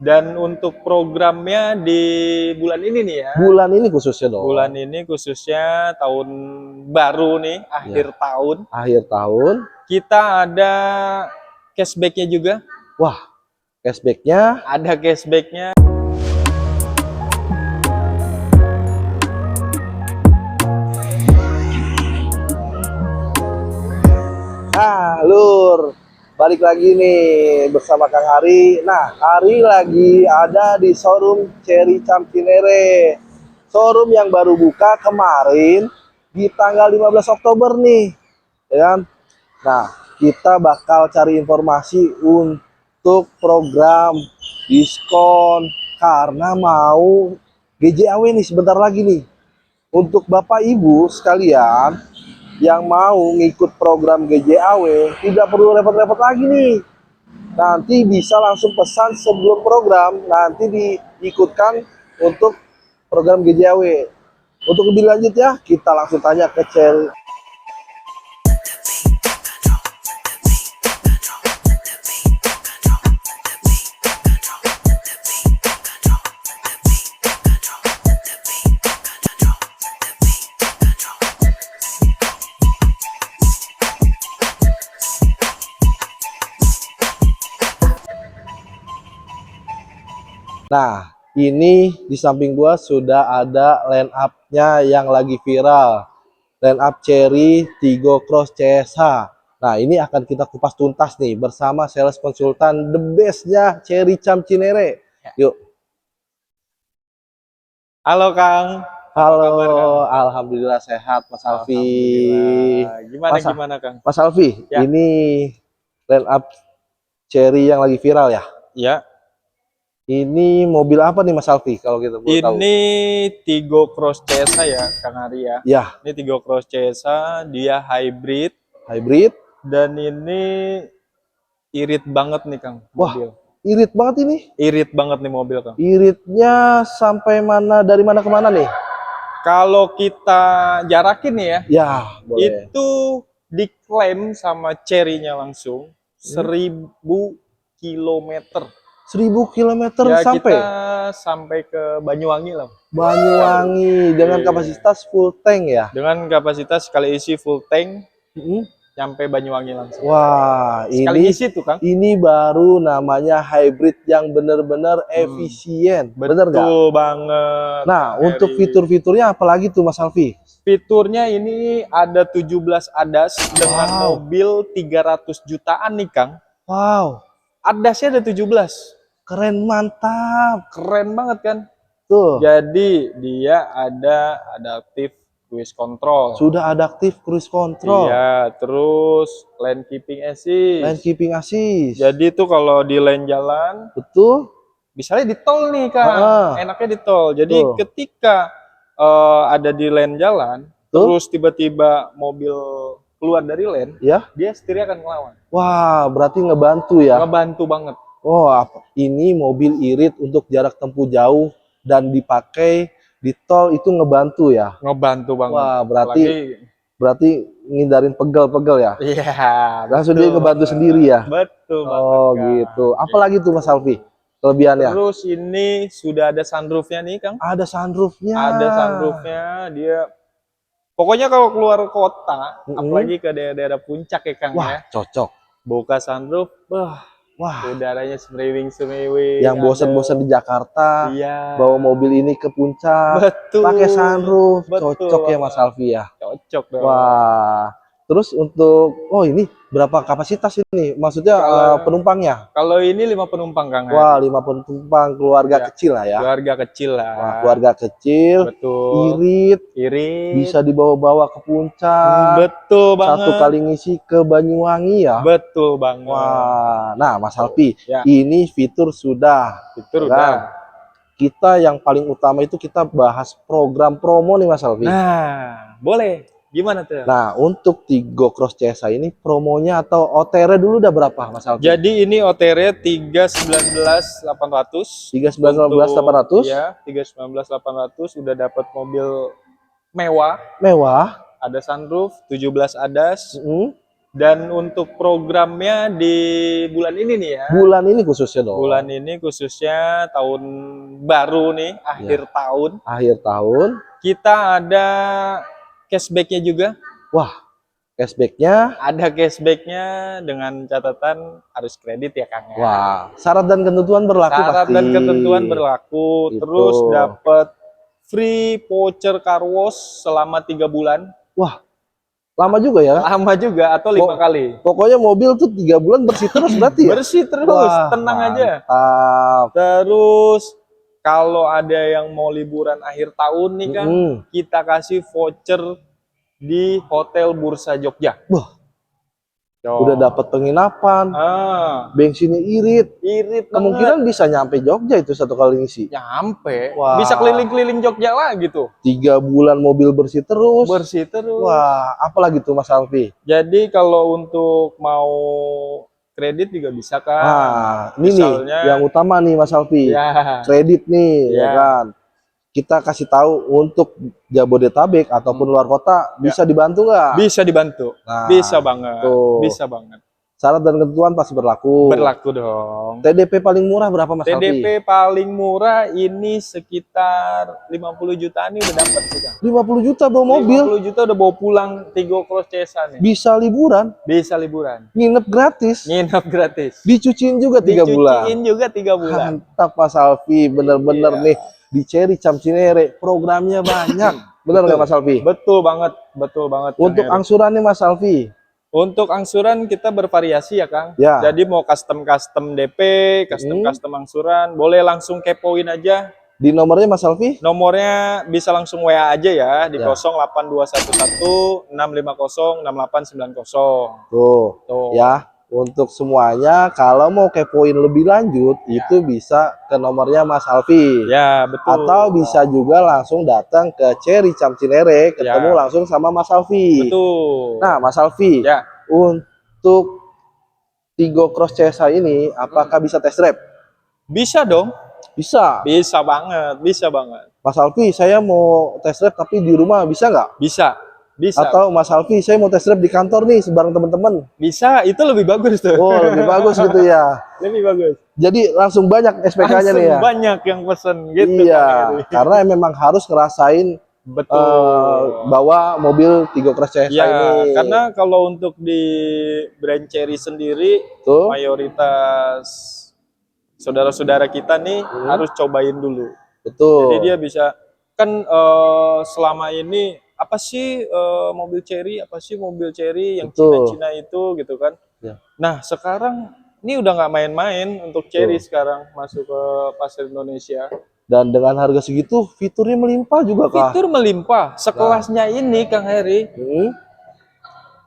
Dan untuk programnya di bulan ini nih ya. Bulan ini khususnya dong. Bulan ini khususnya tahun baru nih, akhir tahun. Akhir tahun. Kita ada cashbacknya juga. Wah, cashbacknya. Ada cashbacknya. Nah, Lur, balik lagi nih bersama Kang Hari. Nah, Hari lagi ada di showroom Cherry Cham Cinere. Showroom yang baru buka kemarin di tanggal 15 Oktober nih. Ya kan? Nah, kita bakal cari informasi untuk program diskon karena mau GJAW nih sebentar lagi nih. Untuk Bapak Ibu sekalian yang mau ngikut program GJAW tidak perlu repot-repot lagi nih. Nanti bisa langsung pesan sebelum program, nanti diikutkan untuk program GJAW. Untuk lebih lanjut ya, kita langsung tanya ke Cherry. Nah, ini di samping gua sudah ada line up-nya yang lagi viral. Line up Cherry Tigo Cross CSH. Nah, ini akan kita kupas tuntas nih bersama sales konsultan the best-nya Cherry Cham Cinere. Yuk. Halo Kang. Halo, Apa kabar, Kang? alhamdulillah sehat Mas Alfi. Gimana Kang? Mas Alfi, Ya. ini line up Cherry yang lagi viral ya? Ya. Ini mobil apa nih Mas Alfi kalau kita boleh tahu? Ini Tigo Cross CSH ya, Kang Ari ya. Ya, Ini Tigo Cross CSH, dia hybrid hybrid. dan ini irit banget nih Kang mobil. Wah, irit banget ini. Irit banget nih mobil Kang. Iritnya sampai mana, dari mana ke mana nih? Kalau kita jarakin nih ya, Ya, boleh. itu diklaim sama Cherry-nya langsung 1000 kilometer. 1000 kilometer Ya, sampai kita sampai ke Banyuwangi lah. Banyuwangi dengan Iya. kapasitas full tank ya. Dengan kapasitas sekali isi full tank, Mm. sampai Banyuwangi langsung. Wah, Sekali ini isi tuh Kang. ini baru namanya hybrid yang benar-benar efisien. Bener nggak? Betul banget. Nah, Kang untuk Heri. fitur-fiturnya apalagi tuh Mas Alfi? Fiturnya ini ada 17 ADAS dengan mobil 300 jutaan nih Kang. Wow, ADAS-nya ada 17. keren, mantap. Keren banget kan? Tuh, Jadi dia ada adaptive cruise control. sudah adaptif cruise control. Iya, terus lane keeping assist. Lane keeping assist. Jadi tuh kalau di lane jalan, Betul. misalnya di tol nih Kang, enaknya di tol. Jadi Tuh. ketika ada di lane jalan, Tuh. terus tiba-tiba mobil keluar dari lane, Ya. dia setirnya akan ngelawan. Wah, berarti ngebantu ya. Ngebantu banget. Oh, ini mobil irit untuk jarak tempuh jauh dan dipakai di tol itu ngebantu ya. Ngebantu banget. Wah, berarti Apalagi, berarti ngindarin pegel-pegel ya. iya, Langsung betul dia ngebantu banget. sendiri ya. Betul banget. Oh, Kang. gitu. Apalagi tuh Mas Alfi kelebihannya? Terus ini sudah ada sunroofnya nih Kang. Ada sunroofnya. Ada sunroofnya, dia pokoknya kalau keluar kota, apalagi ke daerah-daerah puncak ya Kang Wah, ya, cocok. buka sunroof, Wah, udaranya semriwing-semriwing. yang bosan-bosan di Jakarta, Iya. bawa mobil ini ke puncak, Betul. pakai sunroof, Betul cocok ya banget. Mas Alfi ya. Cocok dong. Wah, terus untuk, oh ini berapa kapasitas ini? Maksudnya penumpangnya? Kalau ini 5 penumpang Kang. Wah, 5 penumpang, keluarga kecil lah ya. Keluarga kecil lah. Wah, keluarga kecil, Betul. irit, Irit. bisa dibawa-bawa ke puncak. Betul banget. Satu kali ngisi ke Banyuwangi ya. Betul banget. Wah, nah Mas Alfi, Ya. ini fitur sudah. Fitur Kan? udah. Kita yang paling utama itu kita bahas program promo nih Mas Alfi. Nah, boleh. Gimana tuh? Nah, untuk Tigo Cross CSH ini promonya atau OTR dulu udah berapa Mas Alfi? Jadi ini OTR 319.800. 319.800. Ya, 319.800 udah dapat mobil mewah. Mewah. Ada sunroof, 17 ADAS. Dan untuk programnya di bulan ini nih ya. Bulan ini khususnya dong. Bulan ini khususnya tahun baru nih, akhir tahun. Akhir tahun. Kita ada cashbacknya juga. Wah, cashbacknya. Ada cashbacknya dengan catatan harus kredit ya Kang. Wah, syarat dan ketentuan berlaku Syarat pasti. dan ketentuan berlaku. Gitu. Terus dapat free voucher car wash selama 3 bulan. Wah, lama juga ya. Lama juga atau 5 kali. Pokoknya mobil tuh 3 bulan bersih terus berarti ya. Bersih terus, Wah, tenang aja. mantap. Terus kalau ada yang mau liburan akhir tahun nih kan, kita kasih voucher di Hotel Bursa Jogja. Wah, udah dapat penginapan, bensinnya irit. Irit Kemungkinan bisa nyampe Jogja itu satu kali ngisi. Nyampe, Wah. bisa keliling-keliling Jogja lagi tuh. 3 bulan mobil bersih terus. Bersih terus. Wah, apalagi tuh Mas Alfi? Jadi kalau untuk mau kredit juga bisa kan. Nah, ini misalnya, nih yang utama nih Mas Alfi. Ya. Kredit nih, ya kan. Kita kasih tahu untuk Jabodetabek ataupun luar kota bisa dibantu nggak? Bisa dibantu. Nah, bisa banget. tuh. Bisa banget. Syarat dan ketentuan pasti berlaku. Berlaku dong. TDP paling murah berapa Mas Alfi? TDP paling murah ini sekitar 50 jutaan nih udah dapat kita. 50 juta bawa mobil. 50 juta udah bawa pulang Tigo Cross Cesa nih. Bisa liburan. Bisa liburan. Nginep gratis. Nginep gratis. Dicuciin juga 3 bulan. Dicuciin juga 3 bulan. Mantap Mas Alfi, bener-bener nih di Cherry Cam Cinere programnya banyak. Bener nggak Mas Alfi? Betul banget, betul banget. Untuk angsurannya Mas Alfi? Untuk angsuran kita bervariasi ya Kang. Ya. Jadi mau custom DP, custom angsuran, boleh langsung kepoin aja. Di nomornya Mas Alfi? Nomornya bisa langsung WA aja ya di 08211 650 6890. Tuh. Ya. Untuk semuanya, kalau mau kepoin lebih lanjut, itu bisa ke nomornya Mas Alfi. Ya, betul. Atau bisa juga langsung datang ke Cherry Cam Cinere, ketemu langsung sama Mas Alfi. Betul. Nah, Mas Alfi, untuk Tigo Cross Cesa ini, apakah bisa test drive? Bisa dong. Bisa. Bisa banget, bisa banget. Mas Alfi, saya mau test drive tapi di rumah bisa nggak? Bisa. Bisa. Atau Mas Alfi, saya mau test drive di kantor nih bareng teman-teman. Bisa, itu lebih bagus tuh. Oh, lebih bagus gitu ya. Lebih bagus. Jadi langsung banyak SPK-nya nih ya. Banyak yang pesen gitu. Iya, karena memang harus ngerasain bawa mobil Tigo Cross Cesa ini. Karena kalau untuk di brand Cherry sendiri, mayoritas saudara-saudara kita nih harus cobain dulu. Betul. Jadi dia bisa kan selama ini apa sih mobil Cherry, apa sih mobil Cherry yang Cina-Cina itu gitu kan. Nah sekarang ini udah nggak main-main untuk Cherry sekarang masuk ke pasar Indonesia. Dan dengan harga segitu fiturnya melimpah juga Kak. Fitur melimpah, sekelasnya ini Kang Heri.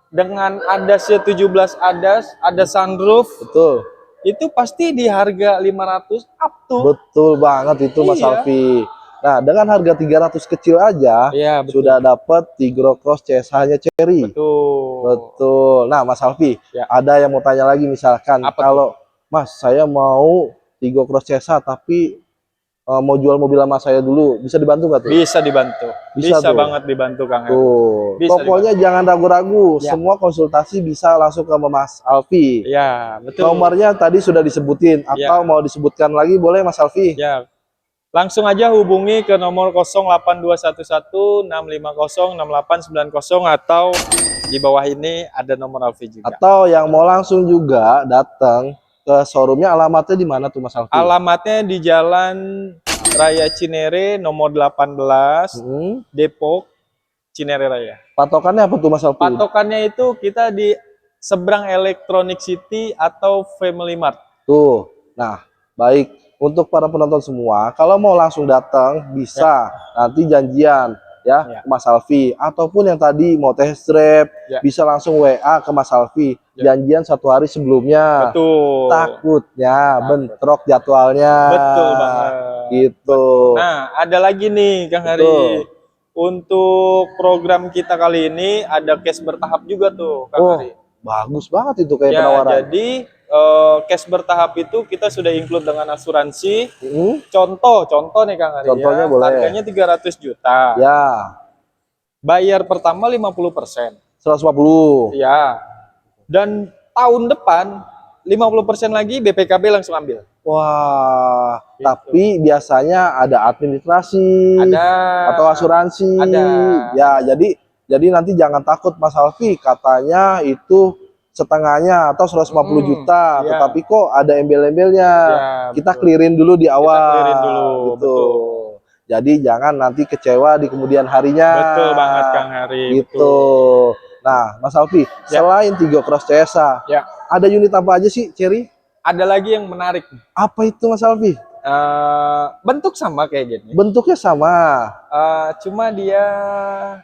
Dengan ADAS 17 ADAS, ada sunroof. Betul. Itu pasti di harga 500 up tuh. Betul banget itu Mas Alfi. Nah, dengan harga 300 kecil aja sudah dapat Tigo Cross Cesa-nya Cherry. Betul. Nah, Mas Alfi, ada yang mau tanya lagi misalkan kalau Mas, saya mau Tigo Cross Cesa tapi mau jual mobil lama saya dulu, bisa dibantu nggak tuh? Bisa dibantu. Bisa banget dibantu Kang. Pokoknya jangan ragu-ragu, semua konsultasi bisa langsung ke Mas Alfi. Ya, betul. Nomornya tadi sudah disebutin, atau mau disebutkan lagi boleh Mas Alfi? Ya. Langsung aja hubungi ke nomor 08111 650 6890 atau di bawah ini ada nomor Alfi juga. Atau yang mau langsung juga datang ke showroomnya, alamatnya di mana tuh Mas Alfi? Alamatnya di Jalan Raya Cinere nomor 18, Depok, Cinere Raya. Patokannya apa tuh Mas Alfi? Patokannya itu kita di seberang Electronic City atau Family Mart. Tuh, nah baik. Untuk para penonton semua, kalau mau langsung datang bisa nanti janjian ke Mas Alfi, ataupun yang tadi mau test drive bisa langsung WA ke Mas Alfi, janjian 1 hari sebelumnya. Betul. Takutnya bentrok jadwalnya. Betul banget. Gitu. Nah, ada lagi nih Kang Hari. Untuk program kita kali ini ada cash bertahap juga tuh Kang Hari. Bagus banget itu kayak penawaran. Jadi cash bertahap itu kita sudah include dengan asuransi. Contoh nih Kang Ari. Contohnya boleh. Harganya 300 juta. Ya. Bayar pertama 50%. 150. Ya. Dan tahun depan 50% lagi BPKB langsung ambil. Wah, Gitu. tapi biasanya ada administrasi, Ada atau asuransi. Ada. Ya, jadi nanti jangan takut Mas Alfi, katanya itu setengahnya atau 150 juta, iya. tetapi kok ada embel-embelnya. Ya, Kita betul. clearin dulu di awal. Kita clearin dulu, gitu. betul. Jadi jangan nanti kecewa di kemudian harinya. Betul banget Kang Hari. Gitu. Betul. Nah, Mas Alfi, Ya. selain Tigo Cross CSA, Ya. ada unit apa aja sih, Cherry? Ada lagi yang menarik. Apa itu Mas Alfi? Bentuk sama kayak gini. Bentuknya sama. Cuma dia,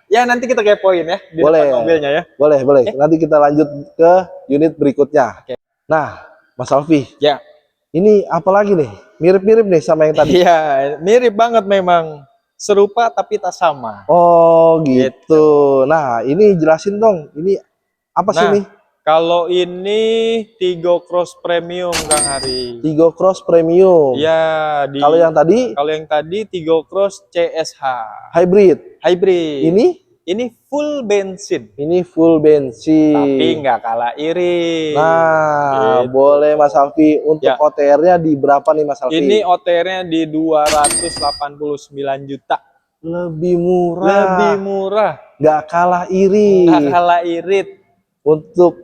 ya nanti kita kepoin ya di Boleh. depan mobilnya ya. Boleh. Nanti kita lanjut ke unit berikutnya. Oke. Nah, Mas Alfi, Ya. ini apa lagi nih? Mirip-mirip nih sama yang tadi. Iya, mirip banget memang. Serupa tapi tak sama. Oh, gitu. Nah, ini jelasin dong. Ini apa sih nih? Kalau ini Tigo Cross Premium Kang Hari. Tigo Cross Premium. Ya, Kalau yang tadi? Kalau yang tadi Tigo Cross CSH. Hybrid. Hybrid. Ini full bensin. Ini full bensin. Tapi nggak kalah irit. Nah, gitu. boleh Mas Alfi. Untuk OTR-nya di berapa nih Mas Alfi? Ini OTR-nya di 289 juta. Lebih murah. Lebih murah. Nggak kalah irit. Nggak kalah irit. Untuk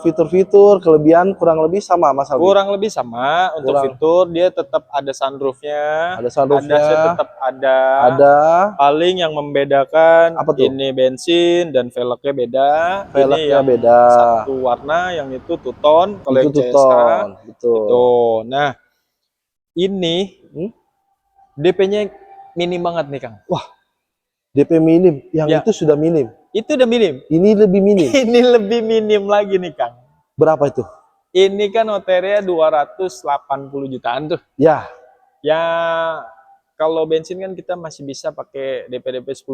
fitur-fitur kelebihan kurang lebih sama Mas Alfi? Kurang lebih sama. Untuk fitur dia tetap ada sunroofnya. Ada sunroofnya. Tetap ada. Ada. Paling yang membedakan apa tuh? Ini bensin dan velgnya beda. Velgnya beda. Satu warna, yang itu two tone. Kalau yang CSH, betul. Itu. Nah, ini DP-nya minim banget nih Kang. Wah, DP minim. Yang itu sudah minim. Itu udah minim. Ini lebih minim. Ini lebih minim lagi nih Kang. Berapa itu? Ini kan OTR-nya 280 jutaan tuh. Ya. Ya, kalau bensin kan kita masih bisa pakai DP 10%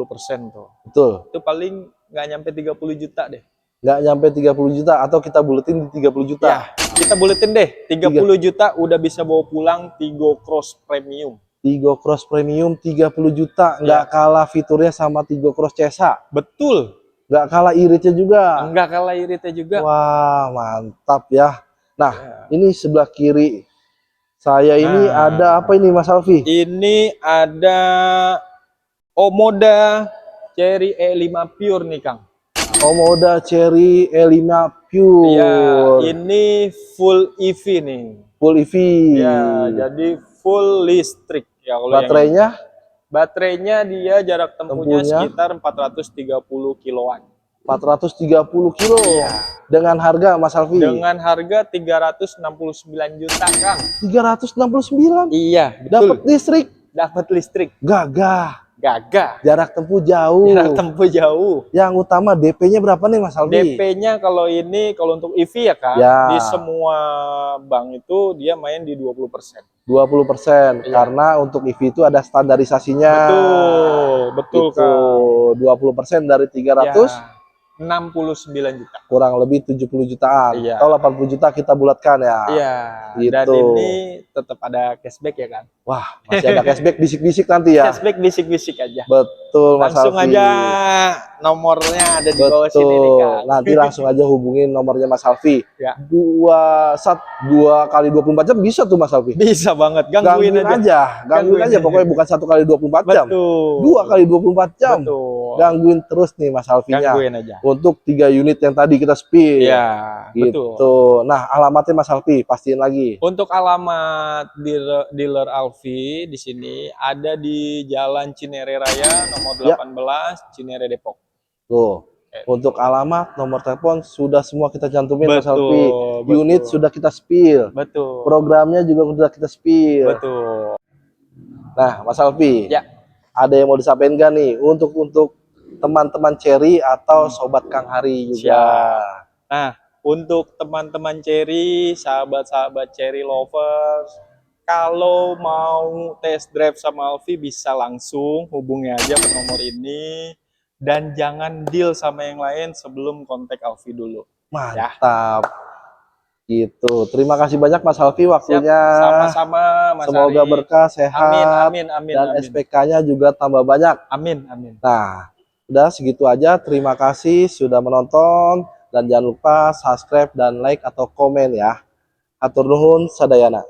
tuh. Betul. Itu paling nggak nyampe 30 juta deh. Nggak nyampe 30 juta atau kita buletin di 30 juta. Ya, kita buletin deh. 30 juta udah bisa bawa pulang Tigo Cross Premium. Tigo Cross Premium 30 juta, nggak kalah fiturnya sama Tigo Cross CSH. Betul. Nggak kalah iritnya juga. Nggak kalah iritnya juga. Wah, mantap ya. Nah, ini sebelah kiri saya ini ada apa ini Mas Alfi? Ini ada Omoda Cherry E5 Pure nih Kang. Omoda Cherry E5 Pure. Iya, ini full EV nih. Full EV. Ya, jadi full listrik ya. Kalau baterainya dia jarak tempuhnya sekitar 430 kiloan. 430 kilo. Iya. Dengan harga Mas Alfi? Dengan harga 369 juta Kang. 369? Iya, betul. Dapat listrik? Dapat listrik. Gagah. Jarak tempuh jauh. Yang utama DP-nya berapa nih Mas Alfi? DP-nya kalau untuk EV ya Kang, di semua bank itu dia main di 20%. 20%, karena untuk EV itu ada standarisasinya. Betul Kang. 20% dari 369 juta. Kurang lebih 70 jutaan. Atau 80 juta kita bulatkan ya. Iya. Gitu. Dan ini tetap ada cashback ya kan? Wah, masih ada cashback bisik-bisik nanti ya. Cashback bisik-bisik aja. Betul Mas Alfi. Langsung aja nomornya ada di bawah sini nih Kang. Nanti langsung aja hubungin nomornya Mas Alfi. Ya. 2 kali 24 jam bisa tuh Mas Alfi. Bisa banget. Gangguin aja. Pokoknya bukan 1 kali 24 jam. Betul. 2 kali 24 jam. Betul. Gangguin terus nih Mas Alfinya. Gangguin aja. Untuk 3 unit yang tadi kita spill. Iya, gitu. betul. Nah, alamatnya Mas Alfi pastiin lagi. Untuk alamat dealer Alfi di sini ada di Jalan Cinere Raya nomor 18 Cinere Depok. Tuh. Untuk alamat, nomor telepon sudah semua kita cantumin Mas Betul, Alfi. Unit sudah kita spill. Betul. Programnya juga sudah kita spill. Betul. Nah, Mas Alfi. Ya. Ada yang mau disampaikan nggak nih untuk teman-teman Cherry atau sobat Kang Hari juga? Nah, untuk teman-teman Cherry, sahabat-sahabat Cherry lovers, kalau mau test drive sama Alfi bisa langsung hubungi aja ke nomor ini. Dan jangan deal sama yang lain sebelum kontak Alfi dulu. Mantap. Gitu. Terima kasih banyak Mas Alfi waktunya. Sama-sama Mas Semoga Ari. berkah, sehat. Amin. Dan SPK-nya juga tambah banyak. Amin. Nah, udah segitu aja. Terima kasih sudah menonton. Dan jangan lupa subscribe dan like atau komen ya. Hatur nuhun sadayana.